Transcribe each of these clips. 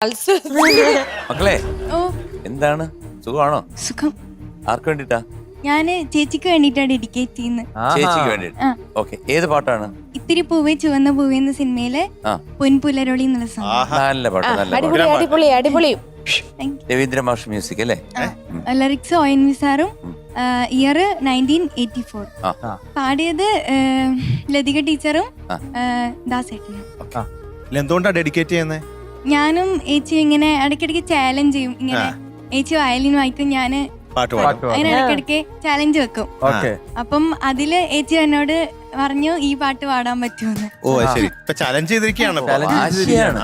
മക്കളെ ഓ എന്താണ് സുഖമാണോ? സുഖം. ആർക്ക് വേണ്ടിട്ടാ? ഞാന് ചേച്ചിക്ക് വേണ്ടിട്ടാണ് ഡെഡിക്കേറ്റ് ചെയ്യുന്നത്. ചേച്ചിക്ക് വേണ്ടിട്ട്. ആ. ഓക്കെ, ഏത് പാട്ടാണ്? ഇത്തിരി പൂവേ ചുവന്ന പൂവേ എന്ന സിനിമയിലെ ആ. പൊൻപുലരൊളി എന്നുള്ള സോങ്. നല്ല പാട്ട്, നല്ല പാട്ട്. അടിപൊളി അടിപൊളി അടിപൊളി. രവീന്ദ്ര മാഷ് മ്യൂസിക് അല്ലേ? ലിറിക്സ് ONV സാറും. ഇയർ 1984. ആ. പാടിയത് ലതിക ടീച്ചറും ദാസേട്ടനും. എന്തുകൊണ്ടാ ഡെഡിക്കേറ്റ് ചെയ്യുന്നത്? ഞാനും ഏച്ചിയും ഇങ്ങനെ ഇടയ്ക്കിടയ്ക്ക് ചാലഞ്ച് ചെയ്യും. ഇങ്ങനെ ഏച്ചി വയലിൻ വായിക്കും, ഞാന് പാട്ട് പാടും. അങ്ങനെ ഇടയ്ക്കിടയ്ക്ക് ചാലഞ്ച് വെക്കും. അപ്പം അതില് ഏച്ചി എന്നോട് പറഞ്ഞു ഈ പാട്ട് പാടാൻ പറ്റുമെന്ന്. ഓ ശരി, ഇപ്പൊ ചലഞ്ച് ചെയ്തിരിക്കുകയാണ്. വാശിയാണ്.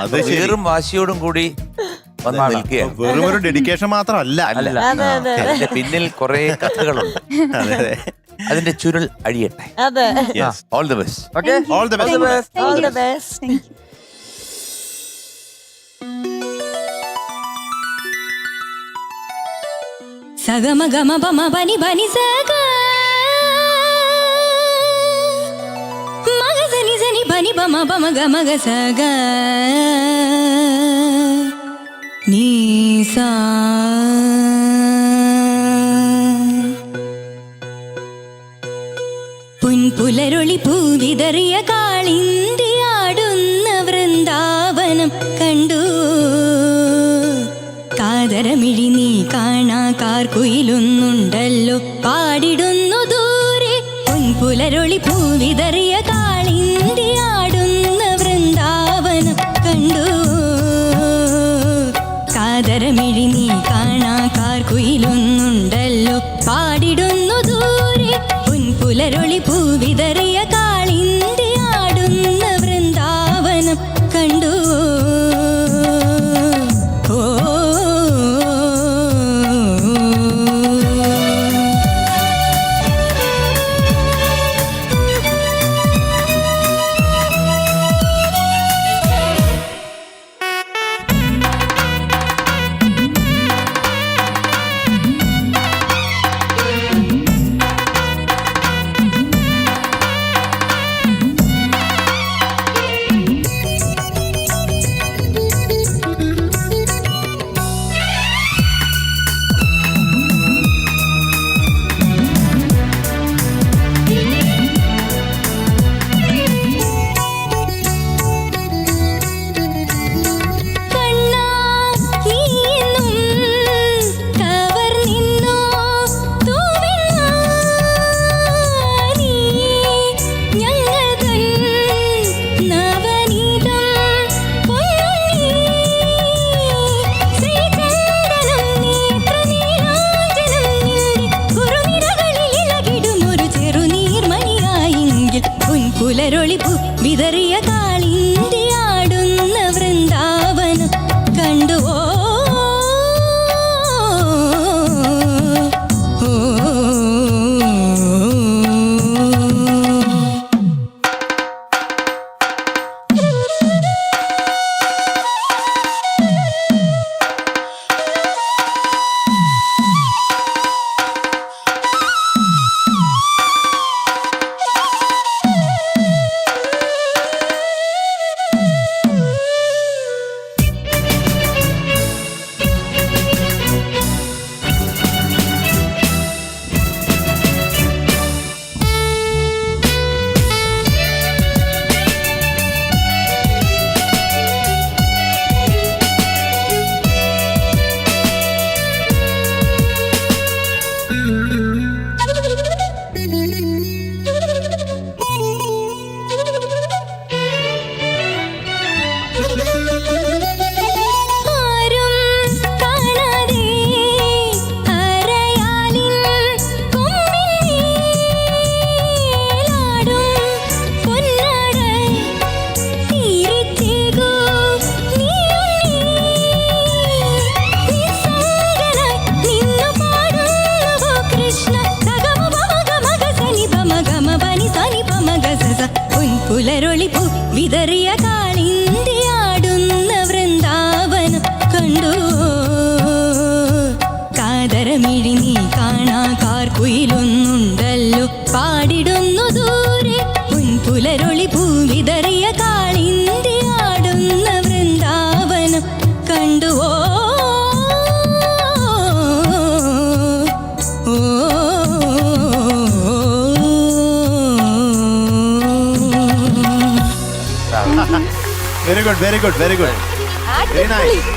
അത് ശരി. വെറും വാശിയോടും കൂടി വന്ന് നിൽക്കുകയാണ്. വെറും ഒരു ഡെഡിക്കേഷൻ മാത്രമല്ല. അതിന്റെ പിന്നിൽ കുറെ കഥകളുണ്ട്. അതെ അതെ. അതിന്റെ ചുരുൾ അഴിയട്ടെ. അതെ. All the best. All the best. All the best. Thank you. സഗമ ഗമ പമ പനി പനി സഗ മഗ സനി സനി പനി പമ പമ ഗമ ഗ സഗ നീ സാ പുൻപുലരൊളി പൂവിതറിയ കാളിന്തിയാടുന്ന വൃന്ദാവനം കണ്ടു. കാതരമിഴി നീ കാണാ കാർക്കുയിലൊന്നുണ്ടല്ലോ പാടിടുന്നു ദൂരെ. പൊൻപുലരൊളി പൂവിതറിയ കാളിന്തിയാടുന്ന വൃന്ദാവനം കണ്ടു. കാതരമിഴി നീ കാണാ കാർക്കുയിലൊന്നുണ്ടല്ലോ പാടിടുന്നു ദൂരെ. പൊൻപുലരൊളി പൂവിതറിയ കാളിന്തിയാടുന്ന വൃന്ദാവനം കണ്ടു. Good very good very good very nice.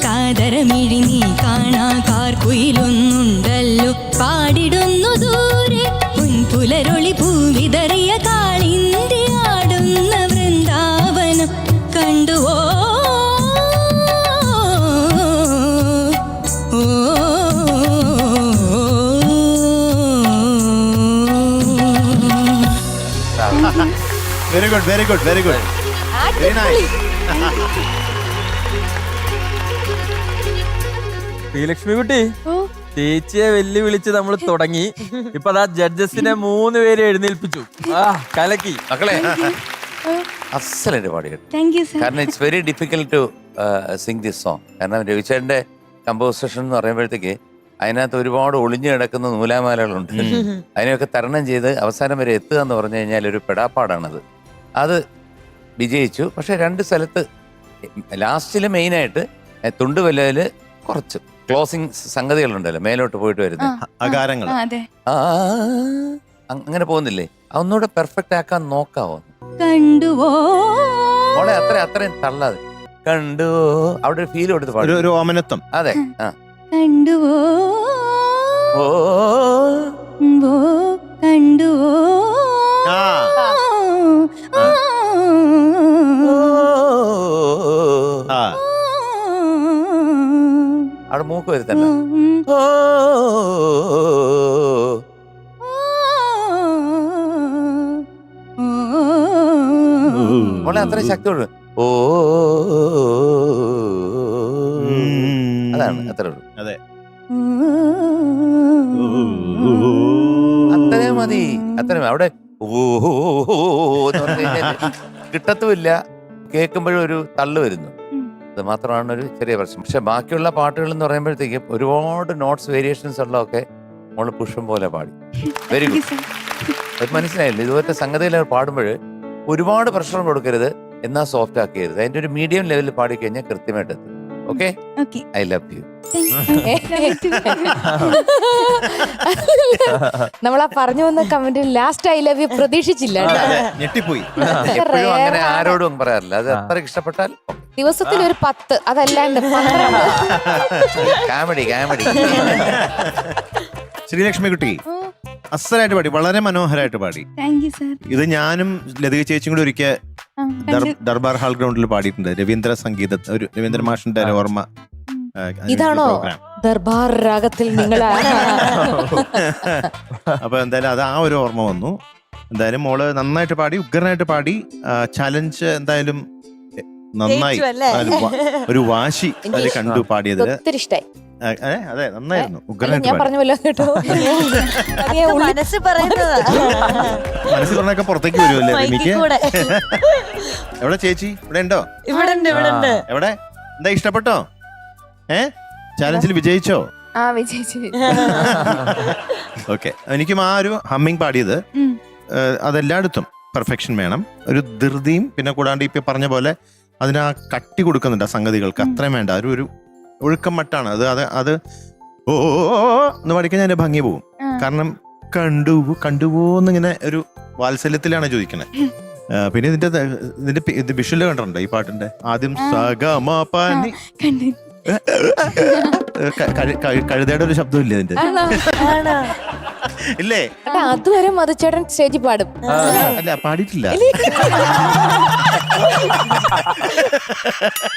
കാതരമിഴി നീ കാണാ കാർക്കുയിലൊന്നുണ്ടല്ലോ പാടിടുന്നു ദൂരെ പുൻപുലരൊളി ഭൂവിതറിയ കാളിന്തി ആടുന്ന വൃന്ദാവനം കണ്ടുവോ very good very good very good very nice. Sreelakshmi കുട്ടി ഓ ചേച്ചിയെ വെല്ലുവിളിച്ച് നമ്മൾ തുടങ്ങി. ഇപ്പൊ അതാ ജഡ്ജസിനെ 3 പേരെ എഴുന്നേൽപ്പിച്ചു. കലക്കി മക്കളെ അസലായിട്ട് പാടി കേട്ടോ. Thank you sir. കാരണം it's very difficult to sing this song. കാരണം രവിചേട്ടന്റെ കമ്പോസിഷൻ എന്ന് പറയുമ്പോഴത്തേക്ക് അതിനകത്ത് ഒരുപാട് ഒളിഞ്ഞു കിടക്കുന്ന നൂലാമാലകളുണ്ട്. അതിനെയൊക്കെ തരണം ചെയ്ത് അവസാനം വരെ എത്തുക എന്ന് പറഞ്ഞു കഴിഞ്ഞാൽ ഒരു പെടാപ്പാടാണത്. അത് വിജയിച്ചു. പക്ഷെ 2 സ്ഥലത്ത് ലാസ്റ്റില് മെയിനായിട്ട് തുണ്ടുവല്ലയില് കുറച്ച് ക്ലോസിങ് സംഗതികളുണ്ടല്ലോ മേലോട്ട് പോയിട്ട് വരുന്നത്. അകാരങ്ങൾ. അതെ. അങ്ങനെ പോകുന്നില്ലേ? അതൊന്നുകൂടെ പെർഫെക്റ്റ് ആക്കാൻ നോക്കാവോ? കണ്ടുവോ മോളെ അത്രയും തള്ളാതെ കണ്ടുവോ അവിടെ ഒരു ഫീൽ കൊടുത്ത് പാടും. ഒരു ഓമനത്വം. അതെ. കണ്ടുവോ ഓ ഓ കണ്ടുവോ ആ ആ അവിടെ മൂക്ക് വരുത്തണ്ട. ഓ മോളെ അത്രയും ശക്തിയോട് ഓ അതാണ് അത്ര ഉള്ളൂ. അതെ. അത്രയും മതി. അത്രയും അവിടെ എന്ന് പറഞ്ഞു കഴിഞ്ഞാൽ കിട്ടത്തുമില്ല. കേൾക്കുമ്പോഴും ഒരു തള്ളു വരുന്നു. അത് മാത്രമാണ് ഒരു ചെറിയ പ്രശ്നം. പക്ഷെ ബാക്കിയുള്ള പാട്ടുകൾ എന്ന് പറയുമ്പോഴത്തേക്ക് ഒരുപാട് നോട്ട്സ് വേരിയേഷൻസ് ഉള്ളതൊക്കെ മോള് പുഷ്പം പോലെ പാടി. Very good. അത് മനസ്സിലായില്ല. ഇതുപോലത്തെ സംഗതിയിൽ പാടുമ്പോൾ ഒരുപാട് പ്രഷർ കൊടുക്കരുത്, എന്നാൽ സോഫ്റ്റ് ആക്കരുത്. അതിന്റെ ഒരു മീഡിയം ലെവലിൽ പാടിക്കഴിഞ്ഞാൽ കൃത്യമായിട്ട് എത്തും. ഓക്കെ. I love you. നമ്മളാ പറഞ്ഞു വന്ന കമന്റിൽ ലാസ്റ്റ് ഐ ലവ് യു പ്രതീക്ഷിച്ചില്ല. ഞെട്ടിപ്പോയി. എപ്പോഴും അങ്ങനെ ആരോടും പറയാറില്ല. അത് അത്ര ഇഷ്ടപ്പെട്ടാൽ ദിവസത്തിൽ ഒരു 10 അതല്ലാണ്ട് 12. Comedy comedy. ശ്രീലക്ഷ്മി കുട്ടി അസലായിട്ട് പാടി, വളരെ മനോഹരമായിട്ട് പാടി. Thank you sir. ഇത് ഞാനും ലതിക ചേച്ചിയും കൂടി ഒരിക്കൽ ദർബാർ ഹാൾ ഗ്രൗണ്ടിൽ പാടിയിട്ടുണ്ട്. രവീന്ദ്ര സംഗീത ഒരു രവീന്ദ്ര മാഷിന്റെ ഒരു ഓർമ്മ. ഇതാണോ ദർബാർ രാഗത്തിൽ നിങ്ങൾ? അപ്പൊ എന്തായാലും അത് ആ ഒരു ഓർമ്മ വന്നു. എന്തായാലും മോള് നന്നായിട്ട് പാടി, ഉഗ്രനായിട്ട് പാടി. ചലഞ്ച് എന്തായാലും നന്നായി. ഒരു വാശി അതിൽ കണ്ടു പാടിയതില്. ഒത്തിരി ഇഷ്ടായി. അതെ നന്നായിരുന്നു, ഉഗ്രനായിട്ട് ഞാൻ പാടി. പറഞ്ഞല്ലോ കേട്ടോ. മനസ്സ് പറയുന്നത് മനസ്സിൽ പറഞ്ഞൊക്കെ പുറത്തേക്ക് വരുമല്ലേ എനിക്ക്. എവിടെ ചേച്ചി? ഇവിടെ ഉണ്ടോ? ഇവിടെ എവിടെ? എന്താ ഇഷ്ടപ്പെട്ടോ? ചാലഞ്ചിൽ വിജയിച്ചോ? ആ വിജയിച്ചു. ഓക്കെ. എനിക്കും ആ ഒരു ഹമ്മിങ് പാടിയത് അതെല്ലായിടത്തും പെർഫെക്ഷൻ വേണം. ഒരു ധൃതിയും പിന്നെ കൂടാണ്ട് ഇപ്പൊ പറഞ്ഞ പോലെ അതിന് ആ കട്ടി കൊടുക്കുന്നുണ്ട് ആ സംഗതികൾക്ക്. അത്രയും വേണ്ട. ഒരു ഒഴുക്കം മട്ടാണ് അത്. അത് ഓ എന്ന് പാടിക്കാൻ ഞാൻ ഭംഗി പോവും. കാരണം കണ്ടുപോന്നിങ്ങനെ ഒരു വാത്സല്യത്തിലാണ് ചോദിക്കണേ. പിന്നെ ഇതിന്റെ വിഷ്വല് കണ്ടിട്ടുണ്ടോ ഈ പാട്ടിന്റെ? ആദ്യം സഗമപനി കഴുതയുടെ ഒരു ശബ്ദം ഇല്ലേ ഇതിന്റെ? ഇല്ലേ? അതുവരെ മധുചേട്ടൻ സ്റ്റേജിൽ പാടും. അല്ല പാടിയിട്ടില്ല.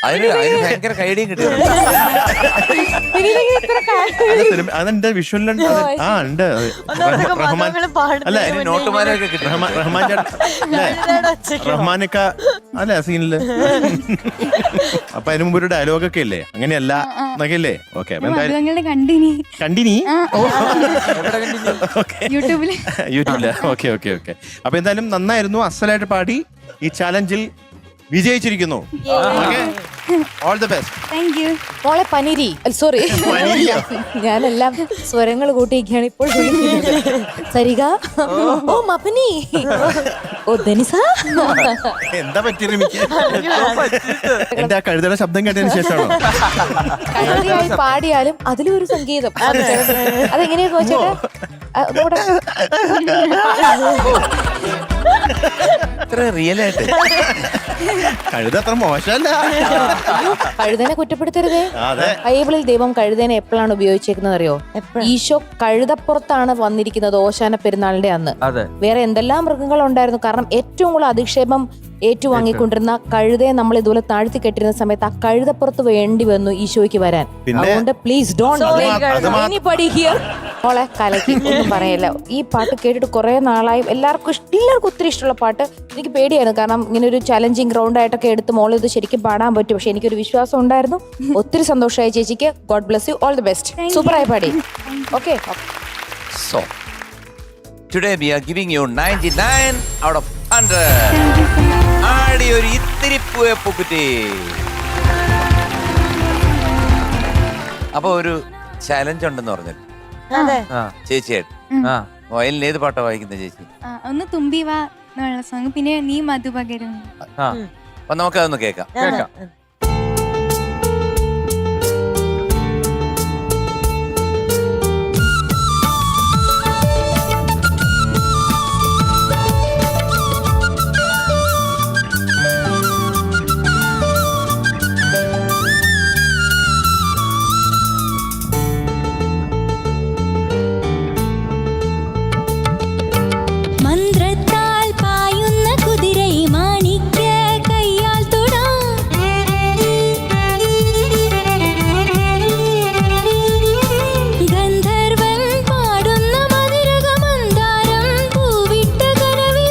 അതിന് ഭയങ്കര കൈഡിയും കിട്ടിയിട്ടുണ്ട്. അതെന്റെ വിഷ്വലുണ്ട്. ആ ഉണ്ട്. റഹ്മാൻ അല്ല, നോട്ടുമാരൊക്കെ കിട്ടി. റഹ്മാൻ റഹ്മാനൊക്കെ അല്ലെ ആ സീനില്. അപ്പൊ അതിന് മുമ്പ് ഒരു ഡയലോഗൊക്കെ ഇല്ലേ? അങ്ങനെയല്ല എന്നൊക്കെ ഇല്ലേ? ഓക്കെ. കണ്ടിനി യൂട്യൂബില്. ഓക്കെ. അപ്പൊ എന്തായാലും നന്നായിരുന്നു, അസലായിട്ട് പാടി. ഈ ചാലഞ്ചിൽ വിജയിച്ചിരിക്കുന്നു. All the best. Thank you. മോളെ പനിരി, സോറി ഞാനെല്ലാം സ്വരങ്ങൾ കൂട്ടിയിരിക്കുകയാണ് ഇപ്പോൾ വിളിക്കുന്നത്. സരിക, ഓ മപനി, ഓ ധനിസ. എന്താ പറ്റി റിമിക്ക്? എന്റെ ആ കഴുതയുടെ ശബ്ദം കേട്ടതിന് ശേഷമാണോ? കഴുതയായി പാടിയാലും അതിലും ഒരു സംഗീതം. അതെങ്ങനെയാ വെച്ചിട്ട് ഇത്ര റിയൽ ആയിട്ട് കഴുത അത്ര മോശമല്ല. കഴുതനെ കുറ്റപ്പെടുത്തരുതേ. അതെ. ബൈബിളിൽ ദൈവം കഴുതനെ എപ്പോഴാണ് ഉപയോഗിച്ചേക്കുന്നത് അറിയോ? ഈശോ കഴുതപ്പുറത്താണ് വന്നിരിക്കുന്നത് ഓശാന പെരുന്നാളിന്റെ അന്ന്. അതെ. വേറെ എന്തെല്ലാം മൃഗങ്ങൾ ഉണ്ടായിരുന്നു. കാരണം ഏറ്റവും കൂടുതൽ അധിക്ഷേപം ഏറ്റുവാങ്ങിക്കൊണ്ടിരുന്ന കഴുതയെ നമ്മൾ ഇതുപോലെ താഴ്ത്തി കെട്ടിരുന്ന സമയത്ത് ആ കഴുതപ്പുറത്ത് വേണ്ടി വന്നു ഈശോയ്ക്ക് വരാൻ. അതുകൊണ്ട് പ്ലീസ് ഡോണ്ട് മോളെ കലക്കി ഒന്നും പറയല്ല. ഈ പാട്ട് കേട്ടിട്ട് കുറെ നാളായി. എല്ലാവർക്കും ഒത്തിരി ഇഷ്ടമുള്ള പാട്ട്. എനിക്ക് പേടിയായിരുന്നു, കാരണം ഇങ്ങനെ ഒരു ചലഞ്ചിങ് ഗ്രൗണ്ട് ആയിട്ടൊക്കെ എടുത്ത് മോളെ ഇത് ശരിക്കും പാടാൻ പറ്റും. പക്ഷെ എനിക്കൊരു വിശ്വാസം ഉണ്ടായിരുന്നു. ഒത്തിരി സന്തോഷമായി ചേച്ചിക്ക്. God bless you. All the best. സൂപ്പറായി പാടി. Okay. So, today we are giving you 99 out of 100. ആടി ഒരു ഇത്തിരി പൂക്കുറ്റി. അപ്പൊ ഒരു ചലഞ്ച് ഉണ്ടെന്ന് പറഞ്ഞു അതെ. ചേച്ചിയായിട്ട്. വയലിൽ ഏത് പാട്ടാ വായിക്കുന്നത് ചേച്ചി? ഒന്ന് തുമ്പി വാ എന്നുള്ള സോങ്, പിന്നെ നീ മധുപകരും. അപ്പൊ നമുക്കതൊന്ന് കേൾക്കാം. കേൾക്കാം. മന്ത്രത്താൽ പായുന്ന കുതിരൈ മാണിക്യ കയ്യാൽ തൊടാം. ഗന്ധർവൻ പാടുന്ന മധുരക മന്ദാരം പൂവിട്ട കനവിൽ.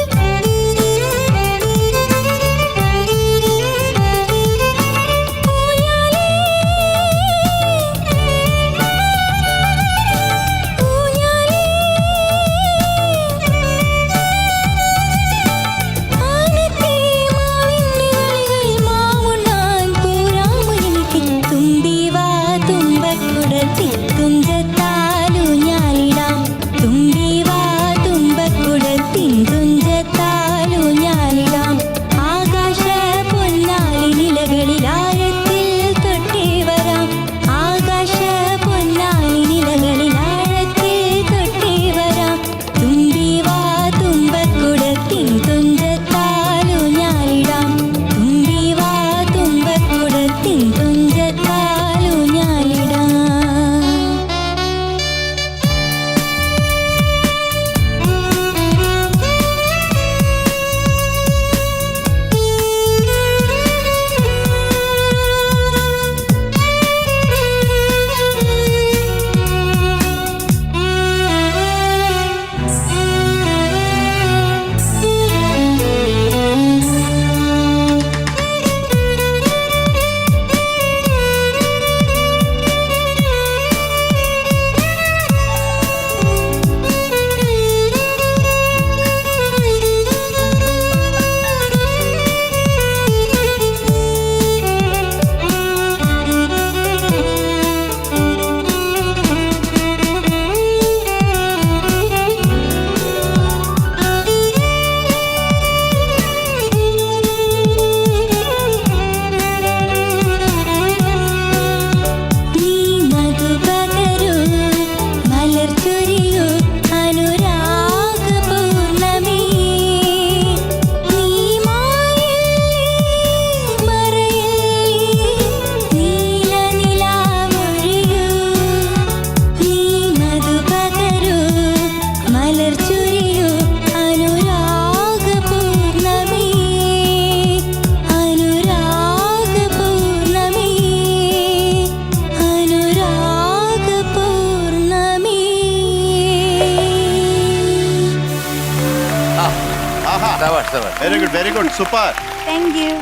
Very good, very good, super. Thank you.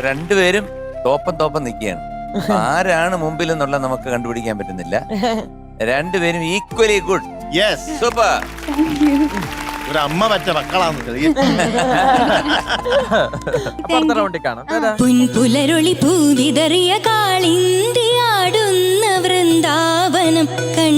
രണ്ടുപേരും തോപ്പം നിൽക്കുകയാണ്. ആരാണ് മുമ്പിൽ എന്നുള്ള നമുക്ക് കണ്ടുപിടിക്കാൻ പറ്റുന്നില്ല. രണ്ടുപേരും ഈക്വലി ഗുഡ്. Yes, super. ഒരു അമ്മ പറ്റ മക്കളാന്ന് അപ്പൊ അടുത്ത റൗണ്ടിൽ കാണാം ഏതാ? പുൻപുലരൊളി പൂവിതറിയ കാളിന്തിയാടുന്ന വൃന്ദാവനം കണ്ട